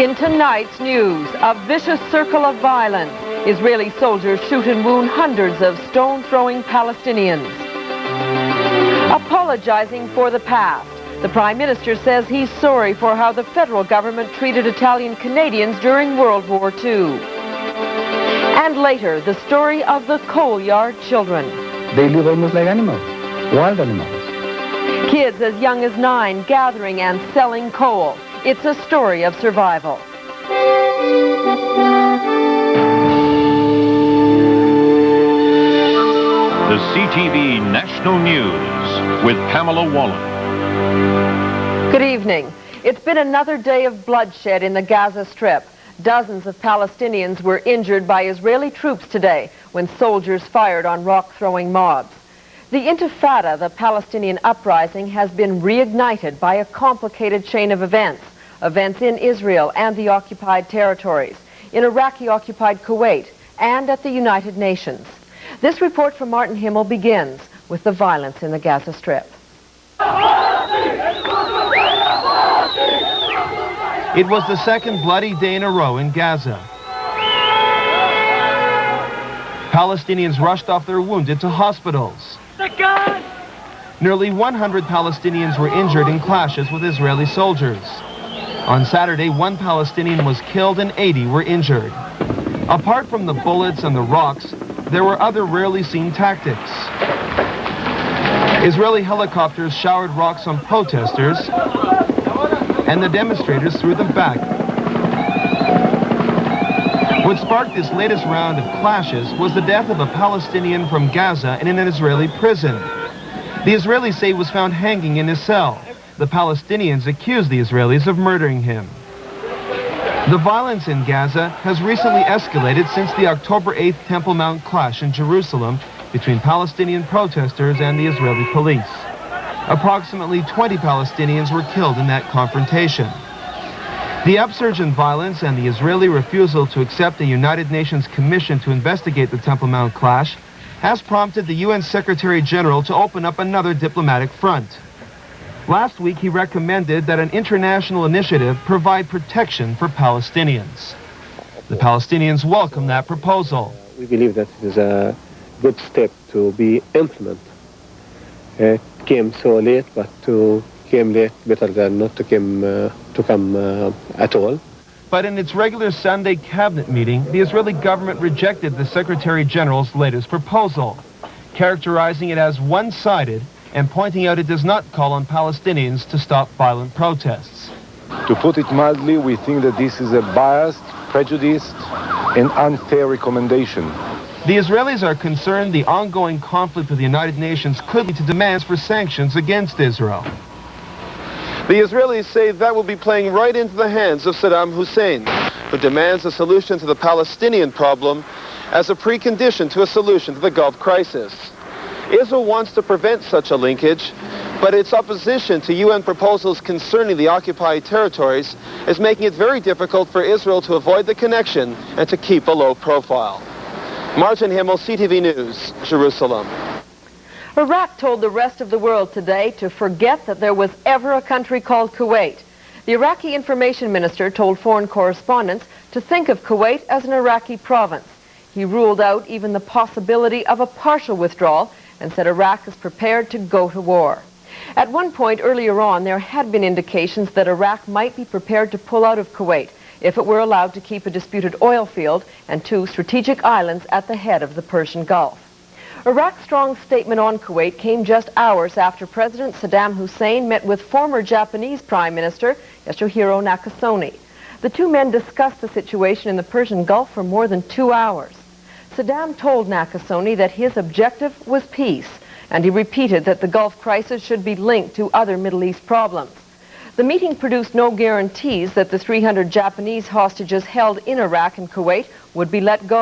In tonight's news, a vicious circle of violence. Israeli soldiers shoot and wound hundreds of stone-throwing Palestinians. Apologizing for the past. The Prime Minister says he's sorry for how the federal government treated Italian Canadians during World War II. And later, the story of the coal yard children. They live almost like animals, wild animals. Kids as young as 9 gathering and selling coal. It's a story of survival. The CTV National News with Pamela Wallen. Good evening. It's been another day of bloodshed in the Gaza Strip. Dozens of Palestinians were injured by Israeli troops today when soldiers fired on rock-throwing mobs. The Intifada, the Palestinian uprising, has been reignited by a complicated chain of events. Events in Israel and the occupied territories, in Iraqi-occupied Kuwait, and at the United Nations. This report from Martin Himmel begins with the violence in the Gaza Strip. It was the second bloody day in a row in Gaza. Palestinians rushed off their wounded to hospitals. Nearly 100 Palestinians were injured in clashes with Israeli soldiers. On Saturday, 1 Palestinian was killed and 80 were injured. Apart from the bullets and the rocks, there were other rarely seen tactics. Israeli helicopters showered rocks on protesters, and the demonstrators threw them back. What sparked this latest round of clashes was the death of a Palestinian from Gaza in an Israeli prison. The Israelis say he was found hanging in his cell. The Palestinians accuse the Israelis of murdering him. The violence in Gaza has recently escalated since the October 8th Temple Mount clash in Jerusalem between Palestinian protesters and the Israeli police. Approximately 20 Palestinians were killed in that confrontation. The upsurge in violence and the Israeli refusal to accept a United Nations commission to investigate the Temple Mount clash has prompted the UN Secretary General to open up another diplomatic front. Last week, he recommended that an international initiative provide protection for Palestinians. The Palestinians welcome that proposal. We believe that it is a good step to be implemented. It came so late, but to came late better than not to come at all. But in its regular Sunday cabinet meeting, the Israeli government rejected the Secretary General's latest proposal, characterizing it as one-sided and pointing out it does not call on Palestinians to stop violent protests. To put it mildly, we think that this is a biased, prejudiced, and unfair recommendation. The Israelis are concerned the ongoing conflict with the United Nations could lead to demands for sanctions against Israel. The Israelis say that will be playing right into the hands of Saddam Hussein, who demands a solution to the Palestinian problem as a precondition to a solution to the Gulf crisis. Israel wants to prevent such a linkage, but its opposition to UN proposals concerning the occupied territories is making it very difficult for Israel to avoid the connection and to keep a low profile. Martin Himmel, CTV News, Jerusalem. Iraq told the rest of the world today to forget that there was ever a country called Kuwait. The Iraqi information minister told foreign correspondents to think of Kuwait as an Iraqi province. He ruled out even the possibility of a partial withdrawal and said Iraq is prepared to go to war. At one point earlier on, there had been indications that Iraq might be prepared to pull out of Kuwait if it were allowed to keep a disputed oil field and 2 strategic islands at the head of the Persian Gulf. Iraq's strong statement on Kuwait came just hours after President Saddam Hussein met with former Japanese Prime Minister Yoshihiro Nakasone. The 2 men discussed the situation in the Persian Gulf for more than 2 hours. Saddam told Nakasone that his objective was peace, and he repeated that the Gulf crisis should be linked to other Middle East problems. The meeting produced no guarantees that the 300 Japanese hostages held in Iraq and Kuwait would be let go.